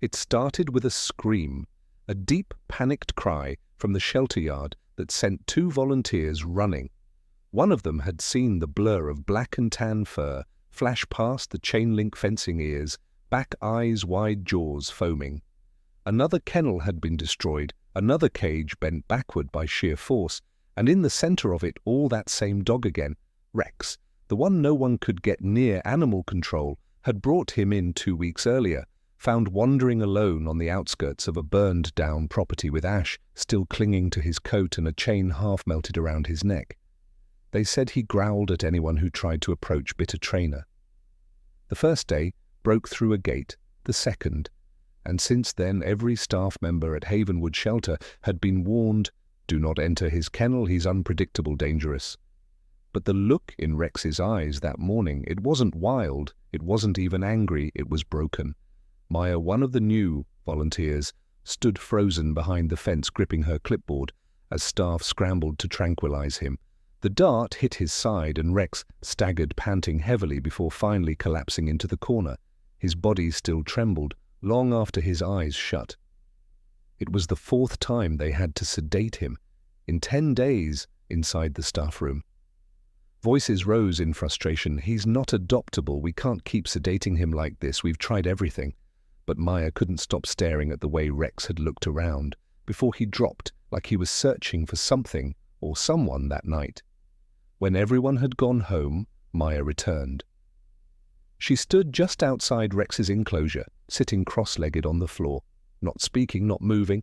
It started with a scream, a deep, panicked cry from the shelter yard that sent two volunteers running. One of them had seen the blur of black and tan fur flash past the chain-link fencing ears, back eyes, wide jaws foaming. Another kennel had been destroyed, another cage bent backward by sheer force, and in the center of it all that same dog again. Rex, the one no one could get near animal control, had brought him in 2 weeks earlier, found wandering alone on the outskirts of a burned-down property with ash still clinging to his coat and a chain half-melted around his neck. They said he growled at anyone who tried to approach Bitter Trainer. The first day broke through a gate, the second, and since then every staff member at Havenwood Shelter had been warned, "Do not enter his kennel, he's unpredictable, dangerous." But the look in Rex's eyes that morning, it wasn't wild, it wasn't even angry, it was broken. Maya, one of the new volunteers, stood frozen behind the fence gripping her clipboard as staff scrambled to tranquilize him. The dart hit his side and Rex staggered, panting heavily before finally collapsing into the corner. His body still trembled, long after his eyes shut. It was the 4th time they had to sedate him, in 10 days, inside the staff room. Voices rose in frustration. "He's not adoptable, we can't keep sedating him like this, we've tried everything." But Maya couldn't stop staring at the way Rex had looked around, before he dropped like he was searching for something or someone that night. When everyone had gone home, Maya returned. She stood just outside Rex's enclosure, sitting cross-legged on the floor, not speaking, not moving.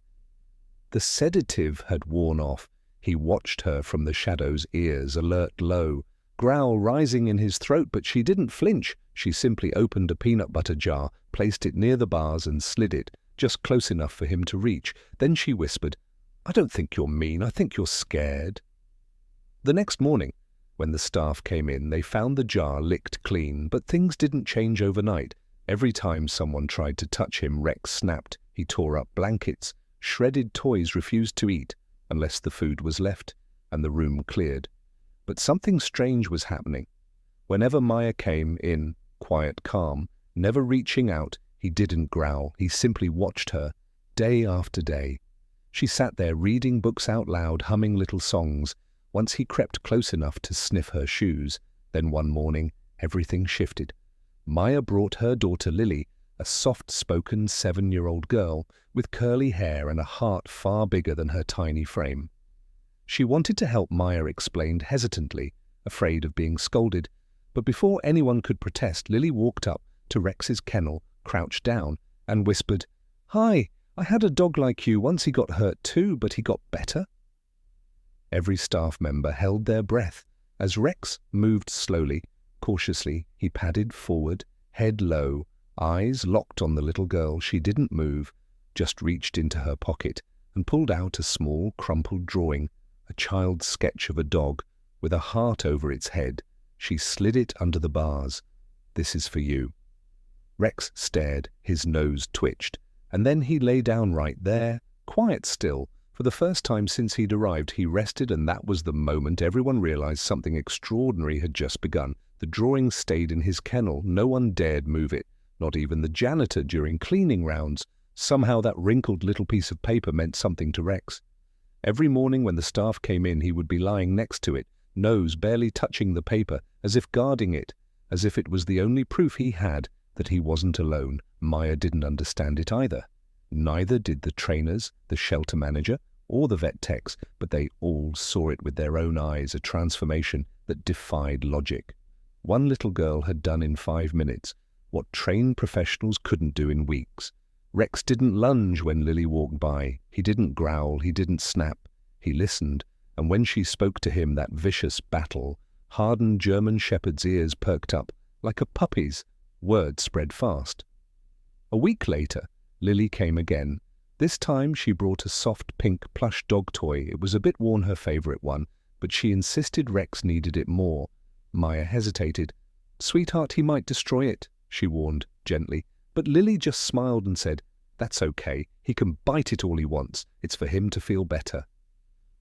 The sedative had worn off. He watched her from the shadows, ears alert low, growl rising in his throat, but she didn't flinch. She simply opened a peanut butter jar, placed it near the bars and slid it, just close enough for him to reach. Then she whispered, "I don't think you're mean, I think you're scared." The next morning, when the staff came in, they found the jar licked clean, but things didn't change overnight. Every time someone tried to touch him, Rex snapped. He tore up blankets. Shredded toys refused to eat, unless the food was left, and the room cleared. But something strange was happening. Whenever Maya came in, quiet, calm, never reaching out, he didn't growl. He simply watched her, day after day. She sat there reading books out loud, humming little songs. Once he crept close enough to sniff her shoes. Then one morning, everything shifted. Maya brought her daughter Lily, a soft-spoken 7-year-old girl with curly hair and a heart far bigger than her tiny frame. She wanted to help, Maya explained hesitantly, afraid of being scolded. But before anyone could protest, Lily walked up to Rex's kennel, crouched down, and whispered, "Hi, I had a dog like you. Once he got hurt too, but he got better." Every staff member held their breath. As Rex moved slowly, cautiously, he padded forward, head low, eyes locked on the little girl. She didn't move, just reached into her pocket and pulled out a small, crumpled drawing, a child's sketch of a dog with a heart over its head. She slid it under the bars. "This is for you." Rex stared, his nose twitched, and then he lay down right there, quiet still. For the first time since he'd arrived, he rested, and that was the moment everyone realized something extraordinary had just begun. The drawing stayed in his kennel. No one dared move it, not even the janitor during cleaning rounds. Somehow that wrinkled little piece of paper meant something to Rex. Every morning when the staff came in, he would be lying next to it, nose barely touching the paper, as if guarding it, as if it was the only proof he had that he wasn't alone. Maya didn't understand it either. Neither did the trainers, the shelter manager, or the vet techs, but they all saw it with their own eyes, a transformation that defied logic. One little girl had done in 5 minutes what trained professionals couldn't do in weeks. Rex didn't lunge when Lily walked by. He didn't growl, he didn't snap. He listened, and when she spoke to him, that vicious battle, hardened German shepherd's ears perked up. Like a puppy's, word spread fast. A week later, Lily came again. This time she brought a soft pink plush dog toy. It was a bit worn, her favorite one, but she insisted Rex needed it more. Maya hesitated. "Sweetheart, he might destroy it," she warned gently. But Lily just smiled and said, "That's okay. He can bite it all he wants. It's for him to feel better."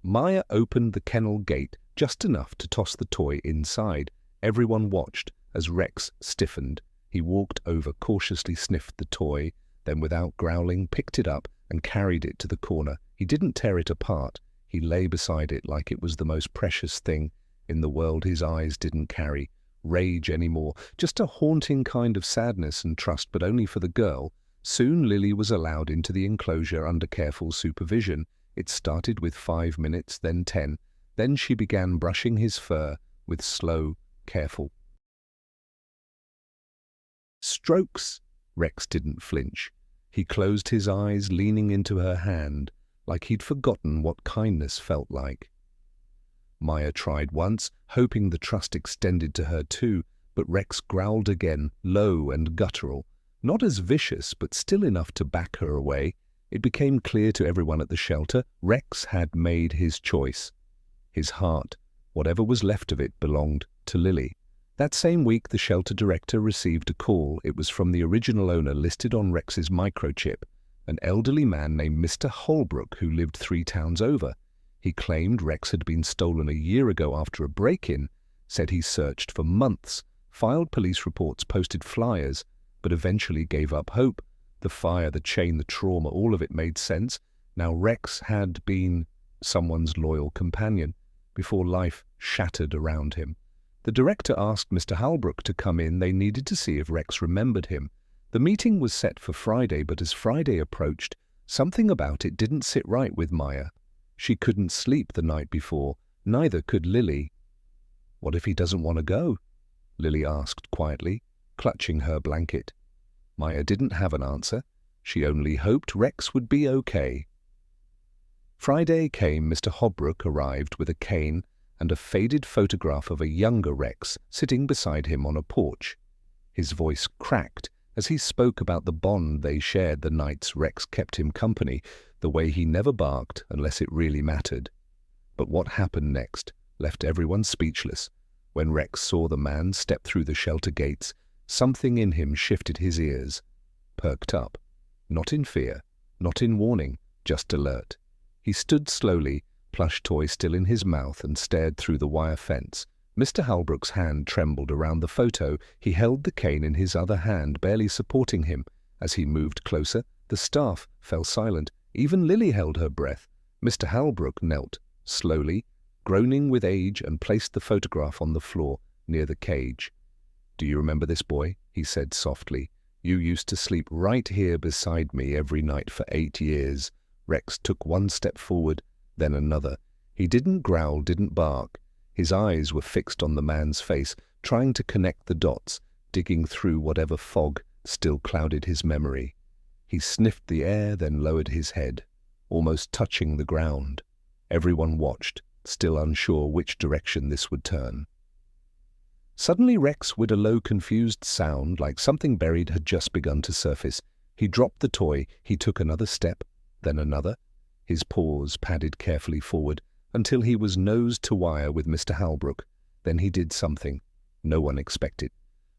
Maya opened the kennel gate just enough to toss the toy inside. Everyone watched as Rex stiffened. He walked over, cautiously sniffed the toy, then without growling picked it up and carried it to the corner. He didn't tear it apart. He lay beside it like it was the most precious thing in the world. His eyes didn't carry rage anymore, just a haunting kind of sadness and trust, but only for the girl. Soon Lily was allowed into the enclosure under careful supervision. It started with 5 minutes, then 10. Then she began brushing his fur with slow, careful strokes. Rex didn't flinch. He closed his eyes, leaning into her hand, like he'd forgotten what kindness felt like. Maya tried once, hoping the trust extended to her too, but Rex growled again, low and guttural, not as vicious, but still enough to back her away. It became clear to everyone at the shelter, Rex had made his choice. His heart, whatever was left of it, belonged to Lily. That same week, the shelter director received a call. It was from the original owner listed on Rex's microchip, an elderly man named Mr. Holbrook who lived 3 towns over. He claimed Rex had been stolen a year ago after a break-in, said he searched for months, filed police reports, posted flyers, but eventually gave up hope. The fire, the chain, the trauma, all of it made sense. Now Rex had been someone's loyal companion before life shattered around him. The director asked Mr. Holbrook to come in. They needed to see if Rex remembered him. The meeting was set for Friday, but as Friday approached, something about it didn't sit right with Maya. She couldn't sleep the night before. Neither could Lily. "What if he doesn't want to go?" Lily asked quietly, clutching her blanket. Maya didn't have an answer. She only hoped Rex would be okay. Friday came. Mr. Holbrook arrived with a cane and a faded photograph of a younger Rex sitting beside him on a porch. His voice cracked as he spoke about the bond they shared the nights Rex kept him company, the way he never barked unless it really mattered. But what happened next left everyone speechless. When Rex saw the man step through the shelter gates, something in him shifted. His ears perked up, not in fear, not in warning, just alert. He stood slowly, plush toy still in his mouth, and stared through the wire fence. Mr. Holbrook's hand trembled around the photo. He held the cane in his other hand, barely supporting him. As he moved closer, the staff fell silent. Even Lily held her breath. Mr. Holbrook knelt, slowly, groaning with age, and placed the photograph on the floor near the cage. "Do you remember this boy?" he said softly. "You used to sleep right here beside me every night for 8 years. Rex took one step forward, then another. He didn't growl, didn't bark. His eyes were fixed on the man's face, trying to connect the dots, digging through whatever fog still clouded his memory. He sniffed the air, then lowered his head, almost touching the ground. Everyone watched, still unsure which direction this would turn. Suddenly Rex, with a low, confused sound, like something buried, had just begun to surface. He dropped the toy. He took another step, then another. His paws padded carefully forward until he was nose to wire with Mr. Holbrook. Then he did something no one expected.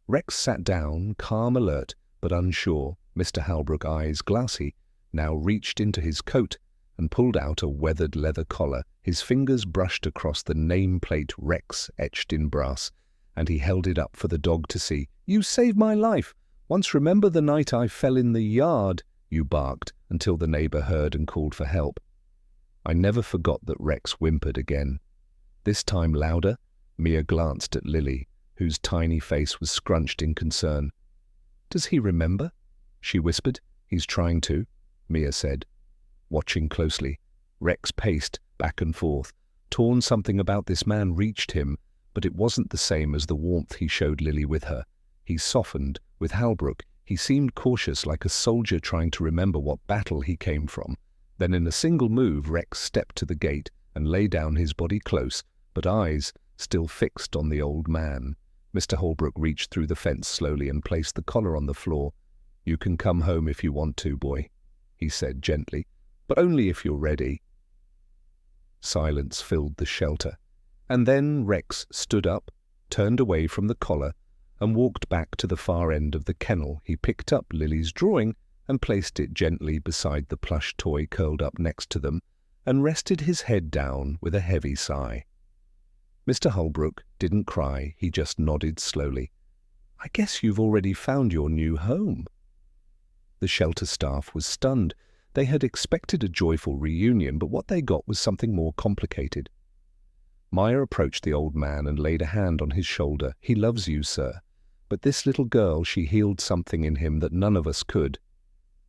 Rex sat down, calm, alert, but unsure. Mr. Holbrook, eyes glassy, now reached into his coat and pulled out a weathered leather collar. His fingers brushed across the nameplate Rex etched in brass, and he held it up for the dog to see. "You saved my life. Once remember the night I fell in the yard," you barked, until the neighbor heard and called for help. I never forgot that. Rex whimpered again. This time louder. Mia glanced at Lily, whose tiny face was scrunched in concern. "Does he remember?" she whispered. "He's trying to," Mia said. Watching closely, Rex paced back and forth. Torn, something about this man reached him, but it wasn't the same as the warmth he showed Lily with her. He softened. With Holbrook, he seemed cautious, like a soldier trying to remember what battle he came from. Then in a single move, Rex stepped to the gate and lay down, his body close, but eyes still fixed on the old man. Mr. Holbrook reached through the fence slowly and placed the collar on the floor. "You can come home if you want to, boy," he said gently, "but only if you're ready." Silence filled the shelter. And then Rex stood up, turned away from the collar, and walked back to the far end of the kennel. He picked up Lily's drawing and placed it gently beside the plush toy curled up next to them, and rested his head down with a heavy sigh. Mr. Holbrook didn't cry. He just nodded slowly. "I guess you've already found your new home." The shelter staff was stunned. They had expected a joyful reunion, but what they got was something more complicated. Maya approached the old man and laid a hand on his shoulder. "He loves you, sir. But this little girl, she healed something in him that none of us could."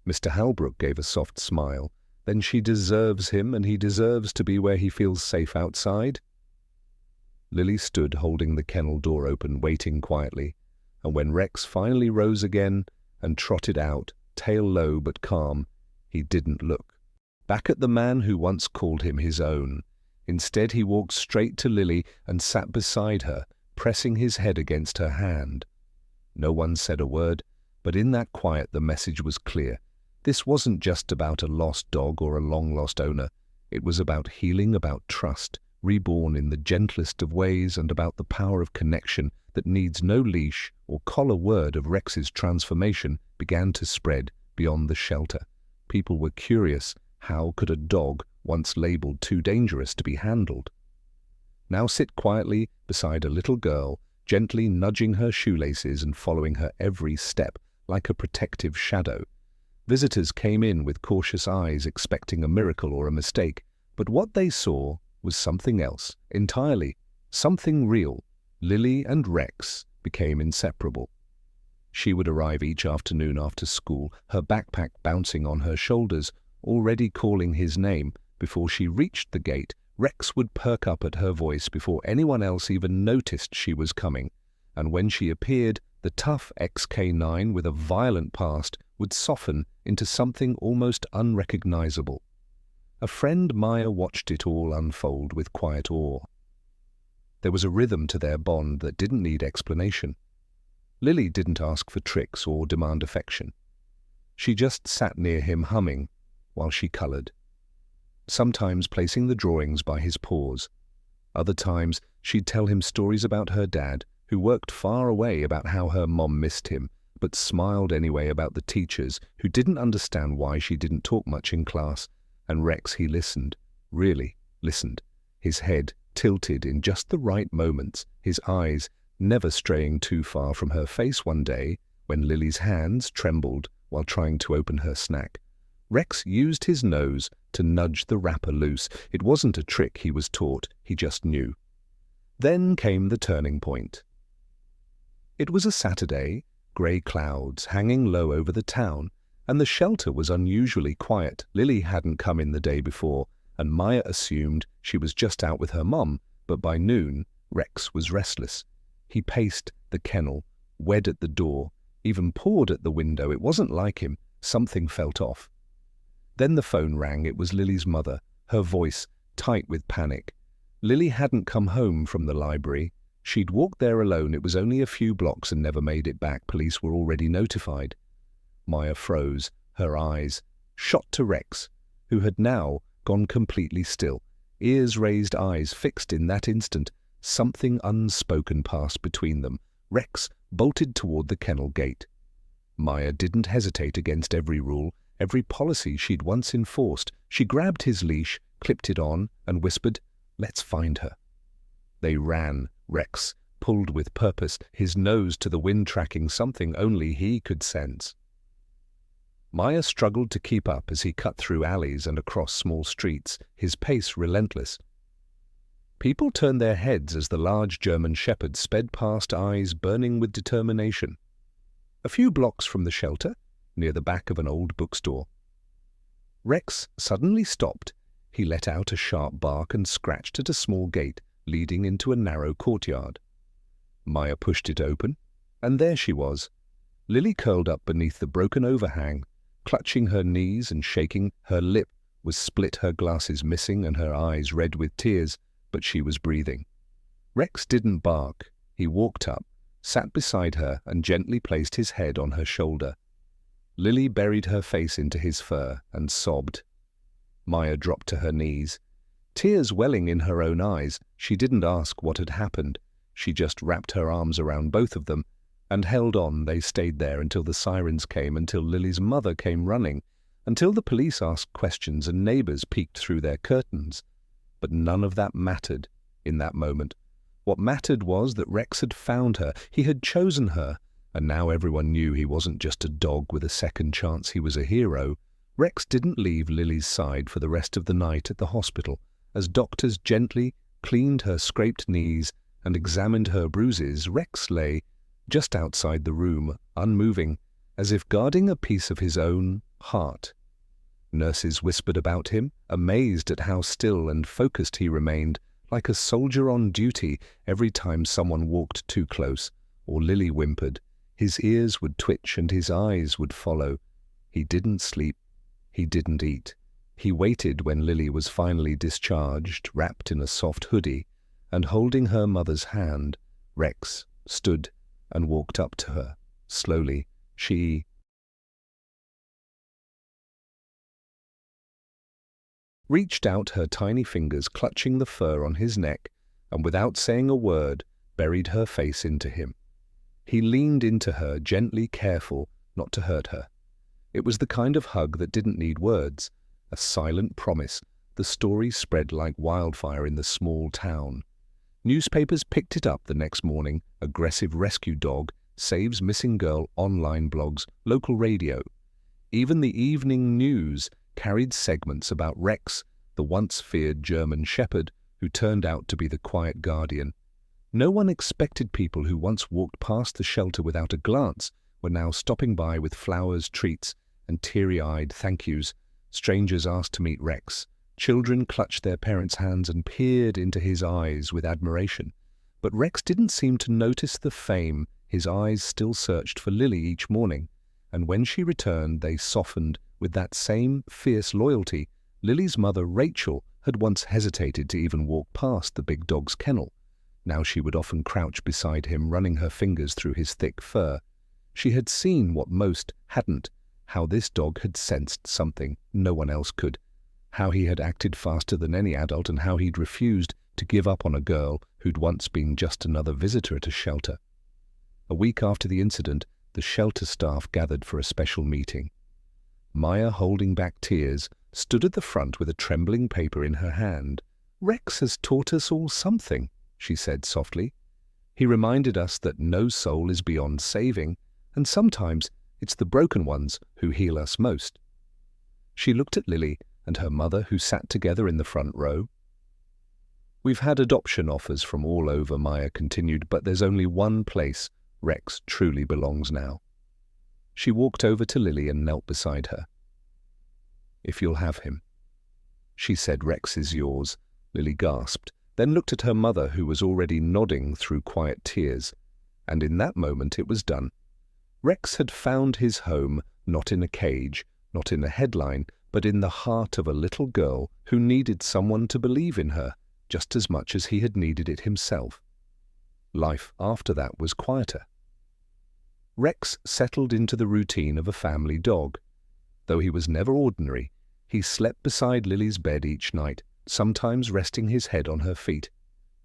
Mr. Halbrook gave a soft smile. "Then she deserves him, and he deserves to be where he feels safe outside." Lily stood holding the kennel door open, waiting quietly, and when Rex finally rose again and trotted out, tail low but calm, he didn't look back at the man who once called him his own. Instead, he walked straight to Lily and sat beside her, pressing his head against her hand. No one said a word, but in that quiet the message was clear. This wasn't just about a lost dog or a long-lost owner. It was about healing, about trust, reborn in the gentlest of ways, and about the power of connection that needs no leash or collar. Word of Rex's transformation began to spread beyond the shelter. People were curious. How could a dog, once labeled too dangerous to be handled, now sit quietly beside a little girl, gently nudging her shoelaces and following her every step like a protective shadow? Visitors came in with cautious eyes, expecting a miracle or a mistake, but what they saw was something else entirely, something real. Lily and Rex became inseparable. She would arrive each afternoon after school, her backpack bouncing on her shoulders, already calling his name. Before she reached the gate, Rex would perk up at her voice before anyone else even noticed she was coming, and when she appeared, the tough ex-K9 with a violent past would soften into something almost unrecognizable. A friend, Maya watched it all unfold with quiet awe. There was a rhythm to their bond that didn't need explanation. Lily didn't ask for tricks or demand affection. She just sat near him humming while she colored, sometimes placing the drawings by his paws. Other times she'd tell him stories about her dad, who worked far away, about how her mom missed him, but smiled anyway, about the teachers who didn't understand why she didn't talk much in class. And Rex, he listened, really listened, his head tilted in just the right moments, his eyes never straying too far from her face. One day, when Lily's hands trembled while trying to open her snack, Rex used his nose to nudge the wrapper loose. It wasn't a trick he was taught, he just knew. Then came the turning point. It was a Saturday, grey clouds hanging low over the town, and the shelter was unusually quiet. Lily hadn't come in the day before, and Maya assumed she was just out with her mum, but by noon, Rex was restless. He paced the kennel, wed at the door, even pawed at the window. It wasn't like him. Something felt off. Then the phone rang. It was Lily's mother, her voice tight with panic. Lily hadn't come home from the library. She'd walked there alone. It was only a few blocks and never made it back. Police were already notified. Maya froze, her eyes shot to Rex, who had now gone completely still, ears raised, eyes fixed. In that instant, something unspoken passed between them. Rex bolted toward the kennel gate. Maya didn't hesitate against every rule, every policy she'd once enforced. She grabbed his leash, clipped it on, and whispered, "Let's find her." They ran. Rex pulled with purpose, his nose to the wind, tracking something only he could sense. Maya struggled to keep up as he cut through alleys and across small streets, his pace relentless. People turned their heads as the large German shepherd sped past, eyes burning with determination. A few blocks from the shelter, near the back of an old bookstore, Rex suddenly stopped. He let out a sharp bark and scratched at a small gate leading into a narrow courtyard. Maya pushed it open, and there she was. Lily curled up beneath the broken overhang, clutching her knees and shaking. Her lip was split, her glasses missing, and her eyes red with tears, but she was breathing. Rex didn't bark. He walked up, sat beside her, and gently placed his head on her shoulder. Lily buried her face into his fur and sobbed. Maya dropped to her knees, tears welling in her own eyes. She didn't ask what had happened. She just wrapped her arms around both of them and held on. They stayed there until the sirens came, until Lily's mother came running, until the police asked questions and neighbors peeked through their curtains. But none of that mattered in that moment. What mattered was that Rex had found her. He had chosen her, And now everyone knew he wasn't just a dog with a second chance, he was a hero. Rex didn't leave Lily's side for the rest of the night at the hospital, as doctors gently cleaned her scraped knees and examined her bruises. Rex lay just outside the room, unmoving, as if guarding a piece of his own heart. Nurses whispered about him, amazed at how still and focused he remained, like a soldier on duty. Every time someone walked too close, or Lily whimpered, his ears would twitch and his eyes would follow. He didn't sleep. He didn't eat. He waited when Lily was finally discharged, wrapped in a soft hoodie, and holding her mother's hand. Rex stood and walked up to her. Slowly, she reached out her tiny fingers, clutching the fur on his neck, and without saying a word, buried her face into him. He leaned into her, gently, careful not to hurt her. It was the kind of hug that didn't need words, a silent promise. The story spread like wildfire in the small town. Newspapers picked it up the next morning. Aggressive rescue dog saves missing girl, online blogs, local radio. Even the evening news carried segments about Rex, the once feared German shepherd who turned out to be the quiet guardian. No one expected people who once walked past the shelter without a glance were now stopping by with flowers, treats, and teary-eyed thank yous. Strangers asked to meet Rex. Children clutched their parents' hands and peered into his eyes with admiration. But Rex didn't seem to notice the fame. His eyes still searched for Lily each morning, and when she returned, they softened with that same fierce loyalty. Lily's mother, Rachel, had once hesitated to even walk past the big dog's kennel. Now she would often crouch beside him, running her fingers through his thick fur. She had seen what most hadn't, how this dog had sensed something no one else could, how he had acted faster than any adult, and how he'd refused to give up on a girl who'd once been just another visitor at a shelter. A week after the incident, the shelter staff gathered for a special meeting. Maya, holding back tears, stood at the front with a trembling paper in her hand. "Rex has taught us all something," she said softly. "He reminded us that no soul is beyond saving, and sometimes it's the broken ones who heal us most." She looked at Lily and her mother, who sat together in the front row. "We've had adoption offers from all over," Maya continued, "but there's only one place Rex truly belongs now." She walked over to Lily and knelt beside her. "If you'll have him," she said. "Rex is yours." Lily gasped, then looked at her mother, who was already nodding through quiet tears. And in that moment it was done. Rex had found his home, not in a cage, not in a headline, but in the heart of a little girl who needed someone to believe in her just as much as he had needed it himself. Life after that was quieter. Rex settled into the routine of a family dog. Though he was never ordinary, he slept beside Lily's bed each night, sometimes resting his head on her feet.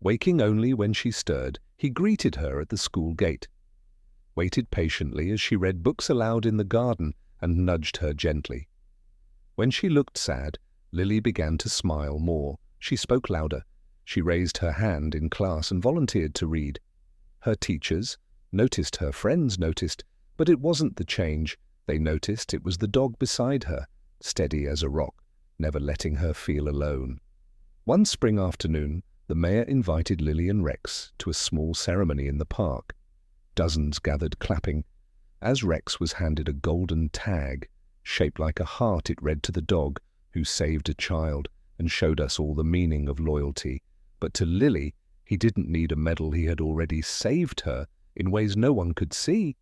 Waking only when she stirred, he greeted her at the school gate, waited patiently as she read books aloud in the garden, and nudged her gently. When she looked sad, Lily began to smile more. She spoke louder. She raised her hand in class and volunteered to read. Her teachers noticed, her friends noticed, but it wasn't the change they noticed. It was the dog beside her, steady as a rock, never letting her feel alone. One spring afternoon, the mayor invited Lily and Rex to a small ceremony in the park. Dozens gathered, clapping. As Rex was handed a golden tag, shaped like a heart, it read, "To the dog who saved a child and showed us all the meaning of loyalty." But to Lily, he didn't need a medal. He had already saved her in ways no one could see.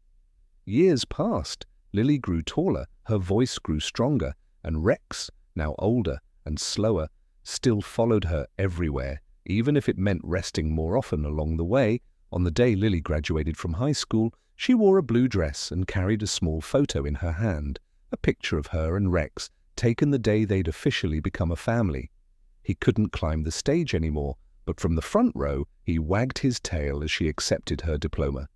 Years passed. Lily grew taller, her voice grew stronger, and Rex, now older and slower, still followed her everywhere, even if it meant resting more often along the way. On the day Lily graduated from high school, she wore a blue dress and carried a small photo in her hand, a picture of her and Rex, taken the day they'd officially become a family. He couldn't climb the stage anymore, but from the front row he wagged his tail as she accepted her diploma.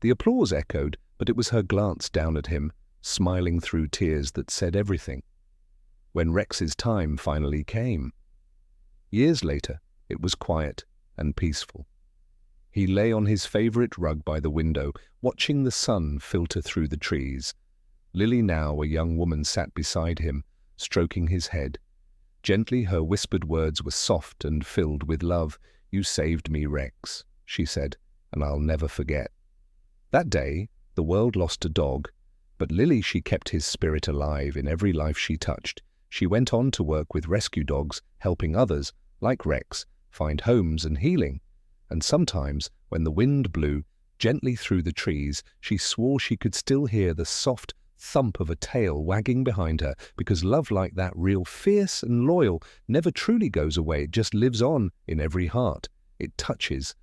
The applause echoed, but it was her glance down at him, smiling through tears, that said everything. When Rex's time finally came, years later, it was quiet and peaceful. He lay on his favorite rug by the window, watching the sun filter through the trees. Lily, now a young woman, sat beside him, stroking his head. Gently, her whispered words were soft and filled with love. "You saved me, Rex," she said, "and I'll never forget." That day, the world lost a dog, but Lily, she kept his spirit alive in every life she touched. She went on to work with rescue dogs, helping others, like Rex, find homes and healing. And sometimes, when the wind blew gently through the trees, she swore she could still hear the soft thump of a tail wagging behind her, because love like that, real fierce and loyal, never truly goes away. It just lives on in every heart it touches